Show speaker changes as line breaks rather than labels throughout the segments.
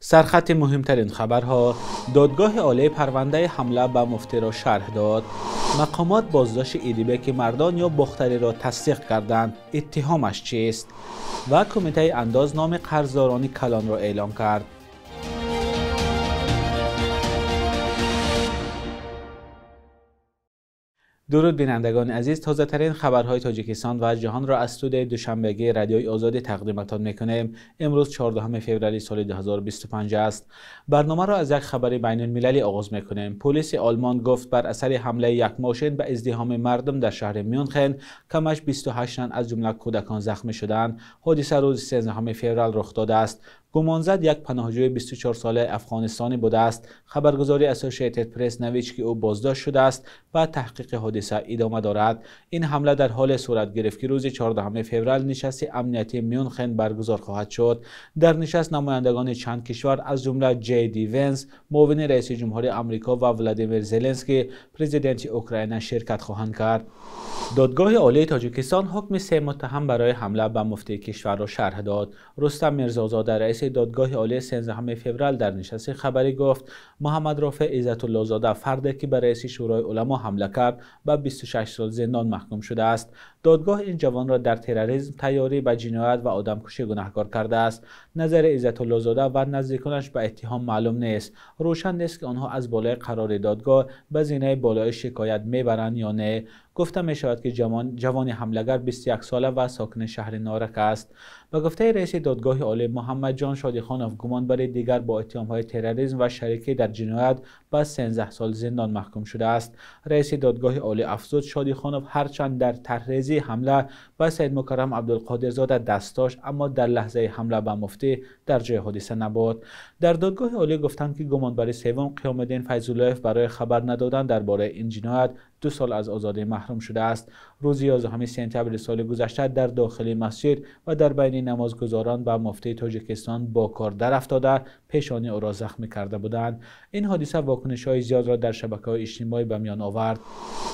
سرخط مهمترین خبرها: دادگاه عالی پرونده حمله به مفتی را شرح داد. مقامات بازداشت ایدیبک مردان یا بختری را تصدیق کردند. اتهامش چیست؟ و کمیته انداز نام قرضداران کلان را اعلام کرد. درود بینندگان عزیز، تازه ترین خبرهای تاجیکستان و جهان را از استودیوی دوشنبگی رادیوی آزادی تقدیمتان میکنیم. امروز 14 فوریه سال 2025 است. برنامه را از یک خبر بین المللی آغاز میکنیم. پلیس آلمان گفت بر اثر حمله یک ماشین به ازدحام مردم در شهر میونخن کمش 28 تن از جمله کودکان زخمی شدند. حادثه روز 13 فوریه رخ داده است. گمانزد یک پناهجوی 24 ساله افغانستانی بوده است. خبرگزاری اسوسییتد پرس نوشت که او بازداشت شده است و تحقیق حادثه ادامه دارد. این حمله در حال صورت گرفت که روز 14 فوریه نشست امنیتی میونخن برگزار خواهد شد. در نشست نمایندگان چند کشور از جمله جی دی ونس، معاون رئیس جمهور آمریکا و ولادیمیر زلنسکی، پرزیدنت اوکراین شرکت خواهند کرد. دادگاه عالی تاجیکستان حکم 3 متهم برای حمله به مفتی کشور را شرح داد. رستم میرزازاده رئیس دادگاه عالی 13 فوریه در نشست خبری گفت محمد رافع عزت الله زاده فردی که به رئیس شورای علما حمله کرد به 26 سال زندان محکوم شده است. دادگاه این جوان را در تروریسم، تیاری به جنایت و آدمکشی گناهکار کرده است. نظر عزت الله زاده و نزدیکانش به اتهام معلوم نیست. روشن نیست که آنها از بالای قرار دادگاه به زینه بالای شکایت میبرند یا نه. گفته می شود که جوان حمله‌گر 21 ساله و ساکن شهر نارک است. به گفته رئیس دادگاه عالی محمد جان شادیخانوف گمان بر دیگر با اتهام‌های تروریسم و شریکی در جنایت به 13 سال زندان محکوم شده است. رئیس دادگاه عالی افزود شادیخانوف هرچند در طرحریزی حمله به سید مکرم عبدالقادرزاده دست داشت اما در لحظه حمله به مفتی در جای حادثه نبود. در دادگاه عالی گفتند که گمانبر سوم قیام الدین فیض‌الله برای خبر ندادن درباره این جنایت 2 سال از آزادی محروم شده است. روز 11 سپتامبر سال گذشته در داخل مسجد و در بین نمازگزاران به مفتی تاجیکستان با کار در افتاده پیشانی او را زخمی کرده بودند. این حادثه واکنش‌های زیاد را در شبکه‌های اجتماعی به میان آورد.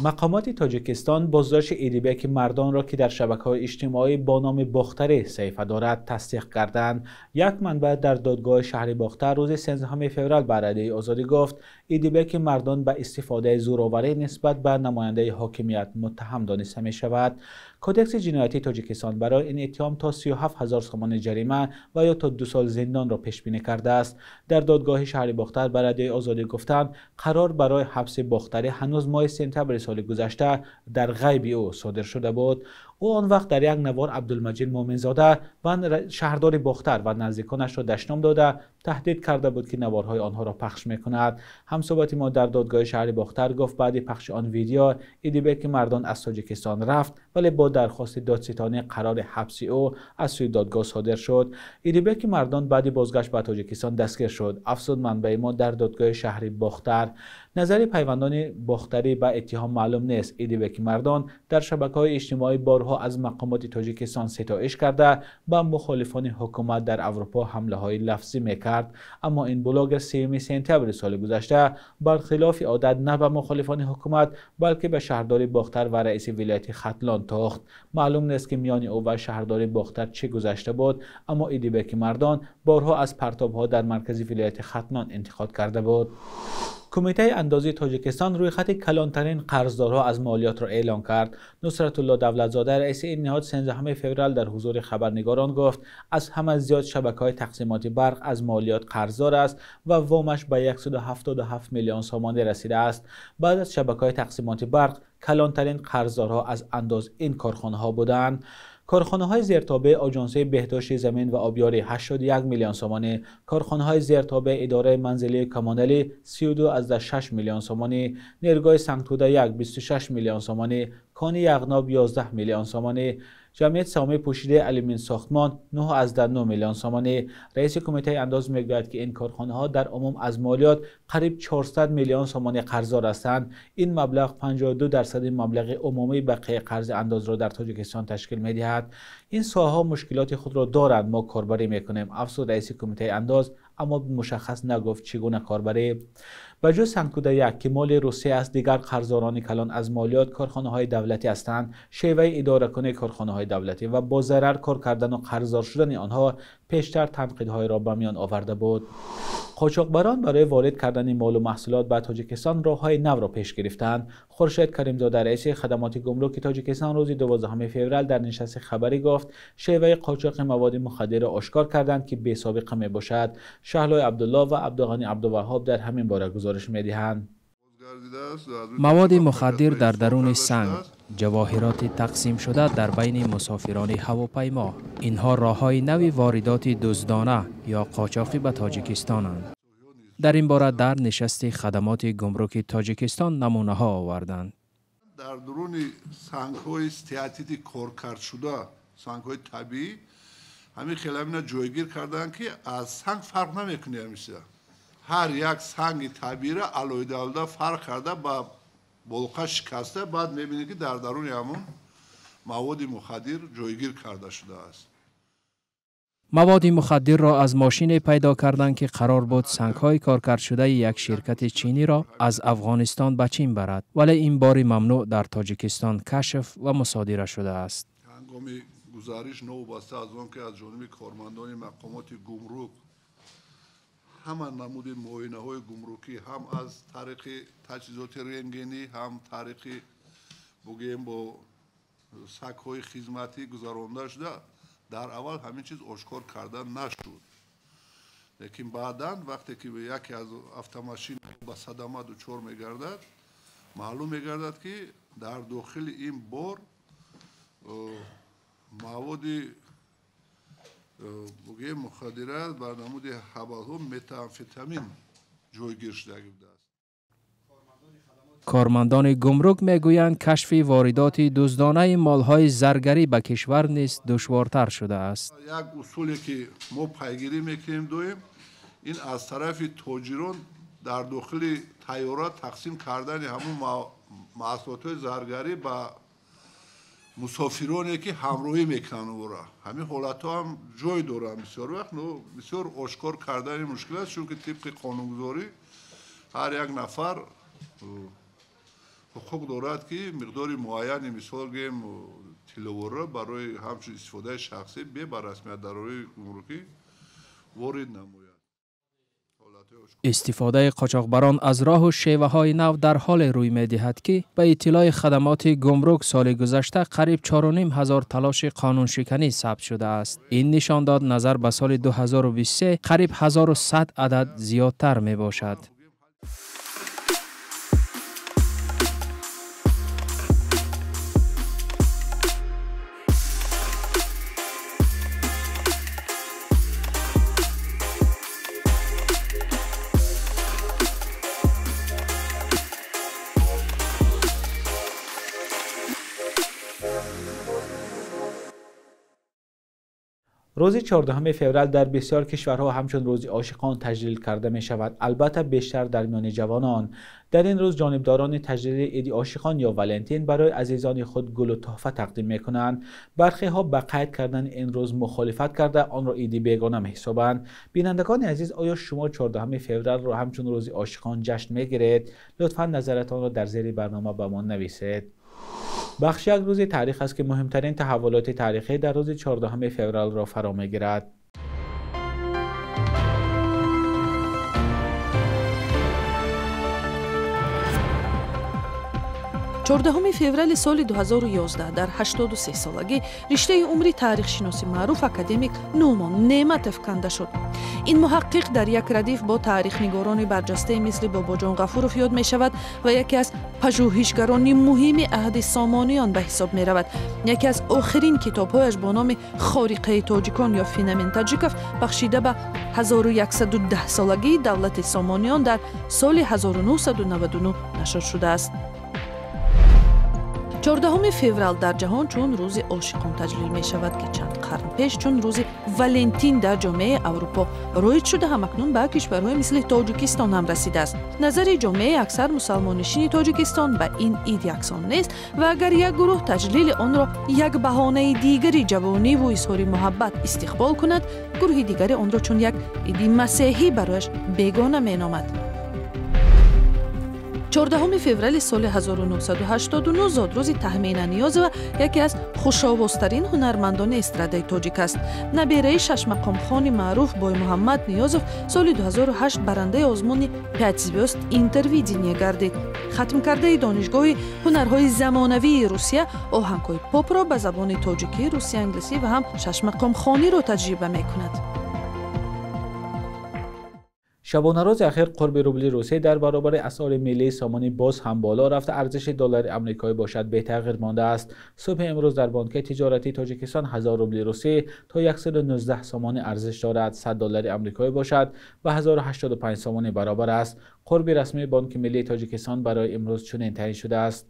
مقامات تاجیکستان بازداشت ایدیبک مردان را که در شبکه‌های اجتماعی با نام بختری صحیفه دارد تصدیق کردند. یک منبع در دادگاه شهر بختر روز 13 فوریه به رادیوی آزادی گفت ایدیبک مردان به استفاده زورآوری نسبت به نماینده حاکمیت متهم دانسته می شود. کدکس جنایتی تاجیکستان برای این اتهام تا 37,000 سومن جریمه و یا تا 2 سال زندان را پیش بینی کرده است. در دادگاه شهر بختر به رادیوی آزادی گفتند قرار برای حبس بختری هنوز ماه سپتامبر سال گذشته در غیب او صادر شده بود. او آن وقت در یک نوار عبدالمجید مومنزاده و شهردار بختر و نزدیکانش را دشنام داده تهدید کرده بود که نوارهای آنها را پخش میکند. همصحبت ما در دادگاه شهر بختر گفت بعد پخش آن ویدیو ایدیبک مردان از تاجیکستان رفت ولی با درخواست دادستانی قرار حبس او از سوی دادگاه صادر شد. ایدیبک مردان بعد بازگشت به تاجیکستان دستگیر شد. افزود منبع ما در دادگاه شهر بختر. نظر پیوندان بختری به اتهام معلوم نیست. ایدیبک مردان در شبکه‌های اجتماعی بارها از مقامات تاجیکستان ستایش کرده به مخالفان حکومت در اروپا حمله‌های لفظی میکرد، اما این بلاگر 3 سپتامبر سال گذشته برخلاف عادت نه به مخالفان حکومت بلکه به شهردار بختر و رئیس ولایت ختلان تاخت. معلوم نیست که میان او و شهردار بختر چه گذشته بود، اما ایدیبک مردان بارها از پرتاب‌ها در مرکز ولایت ختلان انتقاد کرده بود. کمیته اندازی تاجیکستان روی خط کلانترین قرضدارها از مالیات را اعلام کرد. نصرت الله دولتزاده رئیس این نهاد 13 فوریه در حضور خبرنگاران گفت از همه زیاد شبکه‌های تقسیمات برق از مالیات قرضدار است و وامش به 177 میلیون سومن رسیده است. بعد از شبکه‌های تقسیمات برق کلانترین قرضدارها از انداز این کارخانه‌ها بودند. کارخانه‌های زیرتابع آژانس بهداشت زمین و آبیاری 81 میلیون سومانی، کارخانه‌های زیرتابع اداره منزلی کمانلی 32.6 میلیون سومانی، نیروگاه سنگتوده 26 میلیون سومانی، کان یغناب 11 میلیون سومانی، جمعیت سهامی پوشیده الیمین ساختمان 9.9 میلیون سومانی. رئیس کمیته انداز میگوید که این کارخانه‌ها در عموم از مالیات قریب 400 میلیون سومانی قرضدار هستند. این مبلغ 52% مبلغ عمومی بقیه قرض انداز را در تاجیکستان تشکیل می‌دهد. این ساحه‌ها مشکلات خود را دارند، ما کاربری می‌کنیم. افزود رئیس کمیته انداز اما مشخص نگفت چگونه کار بره. به جز سنکوده یک که مال روسیه است، دیگر قرضداران کلان از مالیات کارخانه‌های دولتی هستند. شیوه اداره کنه کارخانه‌های دولتی و با ضرر کار کردن و قرضدار شدن آنها پیشتر تنقیدهای را به میان آورده بود. قاچاقبران برای وارد کردن مال و محصولات به تاجیکستان راههای نو را پیش گرفتند. خورشید کریمزاده رئیس خدمات گمرک تاجیکستان روز 12 فوریه در نشست خبری گفت شیوه قاچاق مواد مخدر را آشکار کردند که بی سابقه می باشد. شهلای عبدالله و عبدالغنی عبدالوهاب در همین باره گزارش می‌دهند.
مواد مخدر در درون سنگ، جواهرات تقسیم شده در بین مسافران هواپیما. اینها راه‌های نوی واردات دزدانه یا قاچاقی به تاجیکستانند. در این باره در نشست خدمات گمرک تاجیکستان نمونه ها آوردند.
در درون سنگ‌های استیاتیتی کارکرد شده، سنگ‌های طبیعی، همین خیلی اینا جایگیر کردن که از سنگ فرق نمیکنه همیشه. هر یک سنگ طبیعی را علایده فرق کرده با بلقه شکسته، بعد میبینید که در درون همون مواد مخدر جایگیر کرده شده است.
مواد مخدر را از ماشین پیدا کردند که قرار بود سنگ‌های کارکرد شده یک شرکت چینی را از افغانستان به چین برد، ولی این بار ممنوع در تاجیکستان کشف و مصادره شده است.
هنگام گزارش نوبسته از آن که از جانب کارمندان مقامات گمرک همه نمود معاینه‌های گمرکی هم از طریق تجهیزات رنگینی هم طریق بگیم با سگ‌های خدمتی گذرانده شده. در اول همین چیز آشکار کردن نشد، لیکن بعداً وقتی که یکی از автомاشین با صدمه دچار میگردد معلوم میگردد که در داخل این بار مواد بگیم مخدرات بر نمود حبال‌ها متامفتامین جایگیر شده است.
کارمندان گمرک میگویند کشف واردات دزدانه مالهای زرگری به کشور نیز دشوارتر شده است.
یک اصولی که ما پیگیری میکنیم دویم این از طرف تاجران در داخل طیارات تقسیم کردن همون محصولات زرگری با مسافرانی که همراهی میکنن ورا. همین حالت ها هم جای داره. بسیار وقت بسیار آشکار کردن مشکل است، چون که طبق قانونگذاری هر یک نفر حقوق دارد که مقدار معینی مثال گیم تلوره برای همچون استفاده شخصی به رسمیت دارای گمرکی وارد نماید.
استفاده قاچاقبران از راه و شیوه های نو در حال روی می دهد که به اطلاع خدمات گمرک سال گذشته قریب 4,500 تلاش قانون شکنی ثبت شده است. این نشان داد نظر به سال 2023 قریب 1100 عدد زیادتر می باشد.
روز 14 فوریه در بسیار کشورها همچون روز عاشقان تجلیل کرده می شود، البته بیشتر در میان جوانان. در این روز جانبداران تجلیل عید عاشقان یا ولنتین برای عزیزان خود گل و تحفه تقدیم می کنند. برخی ها به قید کردن این روز مخالفت کرده آن را عیدی بیگانه می حسابند. بینندگان عزیز، آیا شما 14 فوریه را همچون روز عاشقان جشن می گیرید؟ لطفا نظرتان را در زیر برنامه به ما نویسید. بخش یک روز تاریخ است که مهمترین تحولات تاریخی در روز 14 فوریه را فرا می‌گیرد.
14 феврали соли 2011 дар 83 солагӣ риштаи умри таърихшиноси маъруф академик нӯмон неъматов канда шуд. ин муҳаққиқ дар як радиф бо таърихнигорони барҷастаи мисли бобоҷон ғафуров ёд мешавад ва яке аз пажӯҳишгарони муҳими аҳди сомониён ба ҳисоб меравад. яке аз охирин китобҳояш бо номи хориқаи тоҷикон ё феномен таҷиков бахшида ба 1110-солагии давлати сомониён дар соли 1999 нашр шудааст. 14 феврал дар ҷаҳон чун рӯзи ошиқон таҷлил мешавад ки чанд қарн пеш чун рӯзи ولنتین در جامعه اروپا رایج شده همکنون به کشورهای مثل تاجیکستان هم رسیده است. نظر جامعه اکثر مسلمانشین تاجیکستان به این عید یکسان نیست و اگر یک گروه تجلیل آن را یک بهانه دیگری جوانی و اظهار محبت استقبال کند، گروه دیگری آن را چون یک عید مسیحی برایش بیگانه مینامد. 14 فوریه سال 1989 زادروز تهمین نیاز و یکی از خوش‌آوازترین هنرمندان استرادای تاجیک است. نبیره شش مقام خان معروف بای محمد نیازوف سال 2008 برنده آزمون 5 звезд اینترویدینیه گردید. ختم کرده دانشگاه هنرهای زمانوی روسیه آهنگ‌های پاپ را به زبان تاجیکی، روسی، انگلیسی و هم شش مقام خانی را تجربه می‌کند.
شبانه روز اخیر قرب روبل روسیه در برابر اسعار ملی سامان باز هم بالا رفته ارزش دلار آمریکایی باشد به تغییر مانده است. صبح امروز در بانک تجارتی تاجیکستان 1000 روبل روسیه تا 119 سامان ارزش دارد. 100 دلار آمریکایی باشد و 1085 سامان برابر است. قرب رسمی بانک ملی تاجیکستان برای امروز چنین تعیین شده است.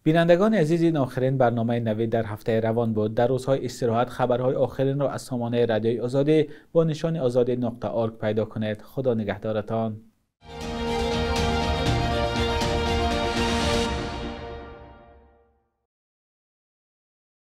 بینندگان عزیز، این آخرین برنامه نوید در هفته روان بود. در روزهای استراحت خبرهای آخرین را از سامانه رادیوی آزادی با نشان آزادی.org پیدا کنید. خدا نگهدارتان.